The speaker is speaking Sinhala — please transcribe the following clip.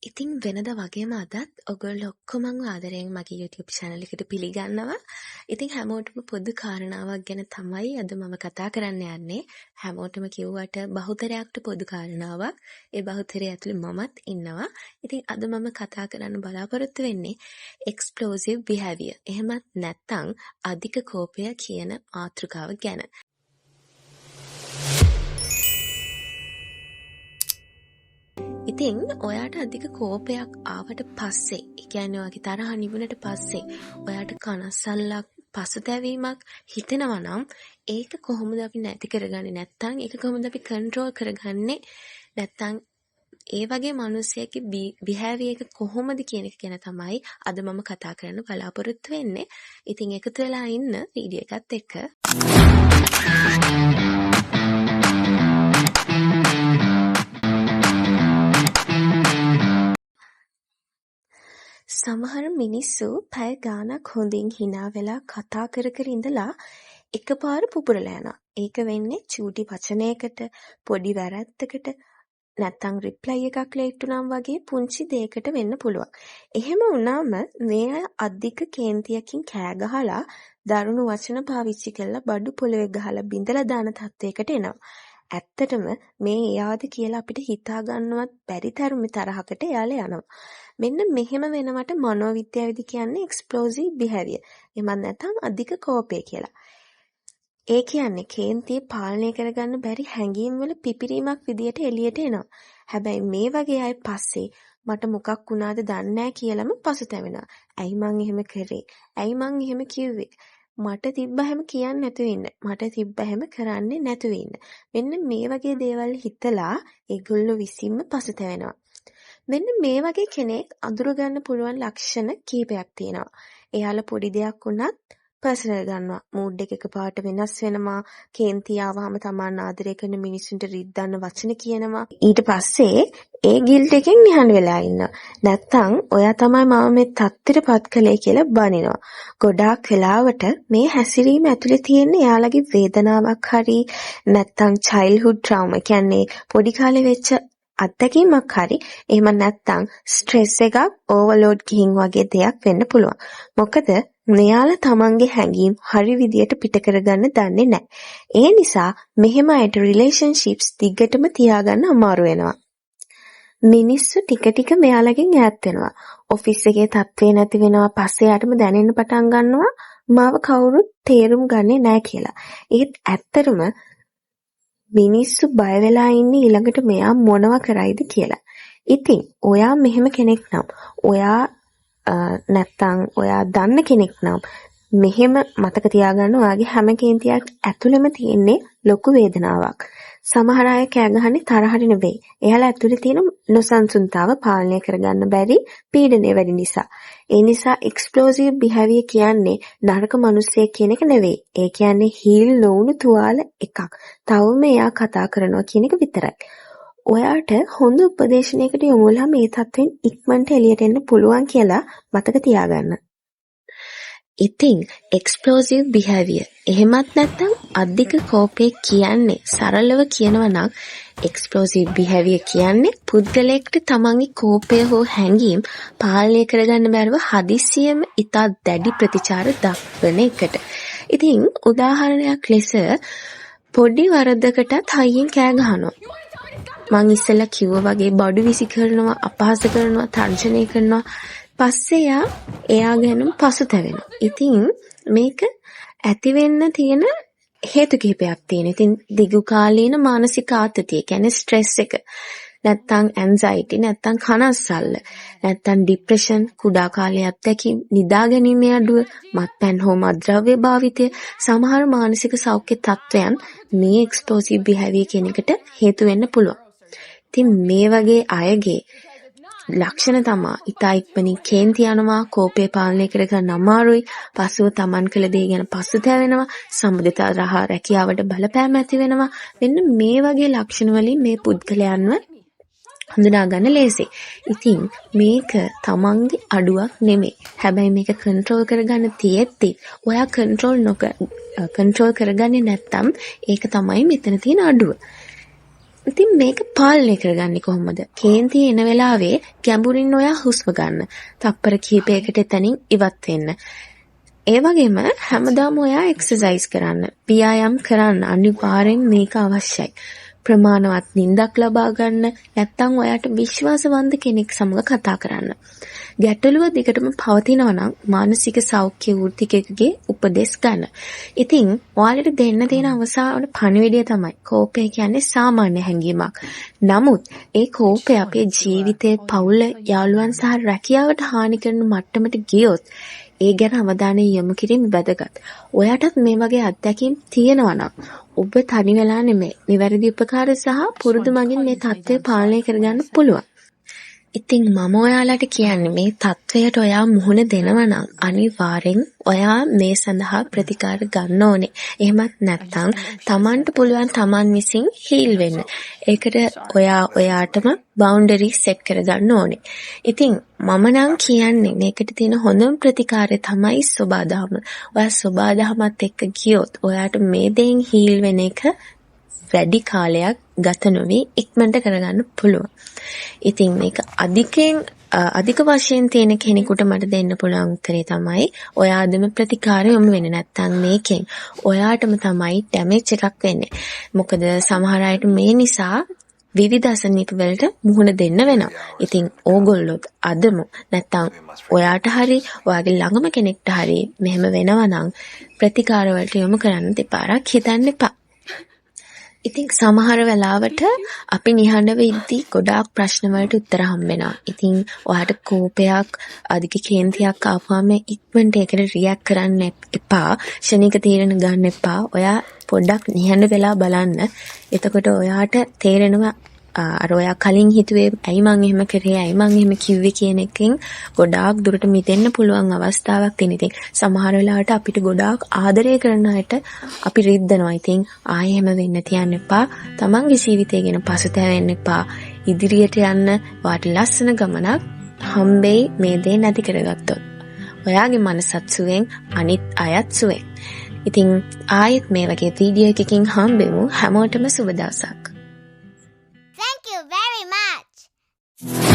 ඉතින් වෙනදා වගේම අදත් ඔයගොල්ලෝ ඔක්කොමම ආදරයෙන් මගේ YouTube channel එකට පිළිගන්නවා. ඉතින් හැමෝටම පොදු කාරණාවක් ගැන තමයි අද මම කතා කරන්න යන්නේ. හැමෝටම කිව්වට බහුතරයක්ට පොදු කාරණාවක්. ඒ බහුතරය ඇතුලේ මමත් ඉන්නවා. ඉතින් අද මම කතා කරන්න බලාපොරොත්තු වෙන්නේ explosive behavior. එහෙමත් නැත්නම් අධික කෝපය කියන මාතෘකාව ගැන. ඉතින් ඔයාට අධික කෝපයක් ආවට පස්සේ, ඒ කියන්නේ ඔයාගේ තරහ නිවුණට පස්සේ ඔයාට කනස්සල්ලක්, පසුතැවීමක් හිතෙනවා නම් ඒක කොහොමද අපි නැති කරගන්නේ? නැත්නම් ඒක කොහොමද අපි කන්ට්‍රෝල් කරගන්නේ? නැත්නම් ඒ වගේ මිනිස්සෙක්ගේ බිහේවියර් එක කොහොමද කියන එක ගැන තමයි අද මම කතා කරන්න බලාපොරොත්තු වෙන්නේ. ඉතින් එකතු වෙලා ඉන්න වීඩියෝ එකත් එක්ක. සමහර මිනිස්සු පැය ගාණක් හොඳින් hina වෙලා කතා කර කර ඉඳලා එකපාර පුපුරලා යනවා. ඒක වෙන්නේ චූටි වචනයකට, පොඩි වැරැද්දකට, නැත්නම් රිප්ලයි එකක් ලේට් වුණාම වගේ පුංචි දෙයකට වෙන්න පුළුවන්. එහෙම වුණාම මේ අධික කේන්තියකින් කෑ ගහලා දරුණු වචන පාවිච්චි කරලා බඩු පොළවේ ගහලා බිඳලා දාන තත්වයකට එනවා. ඇත්තටම මේ එයාද කියලා අපිට හිතා ගන්නවත් බැරි තරමේ තරහකට එයාලා යනවා. මෙන්න මෙහෙම වෙනවට මනෝවිද්‍යාවේදී කියන්නේ explosive behavior. එහෙම නැත්නම් අධික කෝපය කියලා. ඒ කියන්නේ කේන්තිය පාලනය කරගන්න බැරි හැඟීම් වල පිපිරීමක් විදියට එළියට එනවා. හැබැයි මේ වගේ අය පස්සේ මට මොකක් වුණාද දන්නේ නැහැ කියලාම පසුතැවෙනවා. ඇයි මං එහෙම කරේ? ඇයි මං එහෙම කිව්වේ? මට තිබ්බ හැම කියන්නේ නැතුව ඉන්න. මට තිබ්බ හැම කරන්නේ නැතුව ඉන්න. මෙන්න මේ වගේ දේවල් හිතලා ඒගොල්ලෝ විසින්ම පසුතැවෙනවා. මෙන්න මේ වගේ කෙනෙක් අඳුර ගන්න පුළුවන් ලක්ෂණ කීපයක් තියෙනවා. එයාලා පොඩි දෙයක් වුණත් පර්සනල් ගන්නවා. මූඩ් එක එකපාරට වෙනස් වෙනවා. කේන්තිය ආවම තමන් ආදරය කරන මිනිස්සුන්ට රිද්දන්න වචන කියනවා. ඊට පස්සේ ඒ ගිල්ට් එකෙන් නිහඬ වෙලා ඉන්නවා. නැත්තම් ඔයා තමයි මම මේ තත්ත්වෙටපත් කළේ කියලා බනිනවා. ගොඩාක් වෙලාවට මේ හැසිරීම ඇතුලේ තියෙන එයාලගේ වේදනාවක් හරි නැත්තම් childhood trauma කියන්නේ පොඩි කාලේ වෙච්ච අත්දැකීමක් හරි එහෙම නැත්තම් ස්ට්‍රෙස් එකක් ඕවර්ලෝඩ් ගිහින් වගේ දෙයක් වෙන්න පුළුවන්. මොකද මෙයාලා තමන්ගේ හැඟීම් හරි විදියට පිට කරගන්න දන්නේ නැහැ. ඒ නිසා මෙහෙම අයට රිලේෂන්ෂිප්ස් දිගටම තියාගන්න අමාරු වෙනවා. මිනිස්සු ටික ටික මෙයාලගෙන් ඈත් වෙනවා. ඔෆිස් එකේ තත්ත්වේ නැති වෙනවා. පස්සේ යාටම දැනෙන්න පටන් ගන්නවා මාව කවුරුත් තේරුම් ගන්නේ නැහැ කියලා. ඒත් ඇත්තටම මිනිස්සු බය වෙලා ඉන්නේ ඊළඟට මෙයා මොනව කරයිද කියලා. ඉතින් ඔයා මෙහෙම කෙනෙක් නම් ඔයා නැත්තම් ඔයා දන්න කෙනෙක් නම් මෙහෙම මතක තියාගන්න ඔයාගේ හැම කේන්තියක් ඇතුළෙම තියෙන්නේ ලොකු වේදනාවක්. සමහර අය කෑ ගහන්නේ තරහට නෙවෙයි. එයාලා ඇතුළේ තියෙන නොසන්සුන්තාව පාලනය කරගන්න බැරි පීඩනය වැඩි නිසා. ඒ නිසා explosive behavior කියන්නේ නරක මිනිස්සෙක් කියන එක නෙවෙයි. ඒ කියන්නේ හීල් නොවුණු තුවාල එකක්. තවම එයා කතා කරනවා කියන එක විතරයි. ඔයාට හොඳ උපදේශනයකට යොමු වෙලා මේ තත්ත්වෙන් ඉක්මනට එළියට එන්න පුළුවන් කියලා මතක තියාගන්න. ඉතින් explosive behavior එහෙමත් නැත්නම් අධික කෝපය කියන්නේ සරලව කියනවා නම් explosive behavior කියන්නේ පුද්ගලයෙක්ට තමන්ගේ කෝපය හෝ හැඟීම් පාලනය කරගන්න බැරුව හදිස්සියෙම ඉතා දැඩි ප්‍රතිචාර දක්වන එකට. ඉතින් උදාහරණයක් ලෙස පොඩි වරදකටත් හයියෙන් කෑ ගහනවා. මං ඉස්සෙල්ලා කිව්වා වගේ බඩු විසි කරනවා, අපහාස කරනවා, තර්ජනය කරනවා. පස්සේ එයා ගැනම පසුතැවෙනවා. ඉතින් මේක ඇති වෙන්න තියෙන හේතු කිහිපයක් තියෙනවා. ඉතින් දිගු කාලීන මානසික ආතතිය කියන්නේ ස්ට්‍රෙස් එක. නැත්තම් ඇන්සයිටි, නැත්තම් කනස්සල්ල, නැත්තම් ડિප්‍රෙෂන්, කුඩා කාලයේ අත්දැකීම්, නිදාගැනීමේ අඩුව, මත්පැන් හෝ මත්ද්‍රව්‍ය භාවිතය, සමහර මානසික සෞඛ්‍ය තත්ත්වයන් මේ එක්ස්ප්ලෝසිව් බිහේවියර් කියන එකට හේතු වෙන්න පුළුවන්. ඉතින් මේ වගේ අයගේ ලක්ෂණ තමයි ඉතා ඉක්මනින් කේන්ති යනවා, කෝපය පාලනය කරගන්න අමාරුයි, පසුව තමන් කළ දේ ගැන පසුතැවෙනවා, සම්බන්ධතා රහ රැකියාවට බලපෑම ඇති වෙනවා. මෙන්න මේ වගේ ලක්ෂණ වලින් මේ පුද්ගලයන්ව හඳුනා ගන්න ලේසියි. ඉතින් මේක තමන්ගේ අඩුවක් නෙමෙයි. හැබැයි මේක කන්ට්‍රෝල් කරගන්න තියෙද්දි ඔයා කන්ට්‍රෝල් කරගන්නේ නැත්තම් ඒක තමයි මෙතන තියෙන අඩුව. ඉතින් මේක පාලනය කරගන්නේ කොහොමද? කේන්ති එන වෙලාවේ ගැඹුරින් ඔයා හුස්ම ගන්න. තප්පර කිහිපයකට එතනින් ඉවත් වෙන්න. ඒ වගේම හැමදාම ඔයා එක්සර්සයිස් කරන්න. ව්‍යායාම් කරන්න. අනිවාර්යෙන් මේක අවශ්‍යයි. ප්‍රමාණවත් නිින්දක් ලබා ගන්න. නැත්නම් ඔයාට විශ්වාසවන්ත කෙනෙක් සමග කතා කරන්න. ගැටලුව දිගටම පවතිනවා නම් මානසික සෞඛ්‍ය වෘත්තිකයෙකුගේ උපදෙස් ගන්න. ඉතින් ඔයාලට දෙන්න තියෙන අවසාන පණිවිඩය තමයි කෝපය කියන්නේ සාමාන්‍ය හැඟීමක්. නමුත් ඒ කෝපය අපේ ජීවිතේ, පවුල, යාළුවන් සහ රැකියාවට හානි කරන මට්ටමට ගියොත් ඒ ගැන අවධානය යොමු කිරීම වැදගත්. ඔයාටත් මේ වගේ අත්දැකීම් තියෙනවා නම් ඔබ තනි වෙලා නෙමෙයි. නිවැරදි උපකාර සහ පුරුදු මගින් මේ தත්ත්වය පාලනය කරගන්න පුළුවන්. ඉතින් මම ඔයාලට කියන්නේ මේ தත්වයට ඔයා මුහුණ දෙනවා නම් අනිවාර්යෙන් ඔයා මේ සඳහා ප්‍රතිකාර ගන්න ඕනේ. එහෙමත් නැත්නම් Tamanට පුළුවන් Taman විසින් හීල් වෙන්න. ඒකට ඔයාටම බවුන්ඩරි සෙට් කරගන්න ඕනේ. ඉතින් මම නම් කියන්නේ මේකට තියෙන හොඳම ප්‍රතිකාරය තමයි සබාදහම. ඔයා සබාදහමත් එක්ක ගියොත් ඔයාට මේ දෙයින් හීල් වෙන එක වැඩි කාලයක් ගත නොවි ඉක්මනට කරගන්න පුළුවන්. ඉතින් මේක අධික වශයෙන් තියෙන කෙනෙකුට මට දෙන්න පුළුවන් උත්තරේ තමයි ඔයාදම ප්‍රතිකාරය යොමු වෙන්නේ. නැත්තම් මේකෙන් ඔයාටම තමයි ඩැමේජ් එකක් වෙන්නේ. මොකද සමහර අයට මේ නිසා විවිධ අසනීප වලට මුහුණ දෙන්න වෙනවා. ඉතින් ඕගොල්ලොත් අදම නැත්තම් ඔයාට හරි ඔයාගේ ළඟම කෙනෙක්ට හරි මෙහෙම වෙනවා නම් ප්‍රතිකාර වලට යොමු කරන්න දෙපාරක් හිතන්න එපා. ඉතින් සමහර වෙලාවට අපි නිහඬව ඉද්දි ගොඩාක් ප්‍රශ්න වලට උත්තර හම්බෙනවා. ඉතින් ඔයාට කෝපයක්, අධික කේන්තියක් ආවම ඉක්මනට ඒකට රියැක්ට් කරන්න එපා. ක්ෂණික තීරණ ගන්න එපා. ඔයා පොඩ්ඩක් නිහඬ වෙලා බලන්න. එතකොට ඔයාට තේරෙනවා අර ඔයා කලින් හිතුවේ ඇයි මං එහෙම කරේ, ඇයි මං එහෙම කිව්වේ කියන එකෙන් ගොඩාක් දුරට මිදෙන්න පුළුවන් අවස්ථාවක් තියෙන. ඉතින් සමහර වෙලාවට අපිට ගොඩාක් ආදරය කරන අයට අපි රිද්දනවා. ඉතින් ආයෙ එහෙම වෙන්න තියන්න එපා. තමන්ගේ ජීවිතය ගැන පසුතැවෙන්න එපා. ඉදිරියට යන්න වාට ලස්සන ගමනක් හම්බෙයි මේ දේ නැති කරගත්තොත්. ඔයාගේ මනසත් සුවෙන්, අනිත් අයත් සුවෙන්. ඉතින් ආයෙත් මේ වගේ වීඩියෝ එකකින් හම්බෙමු. හැමෝටම සුබ දවසක්. Thank you very much.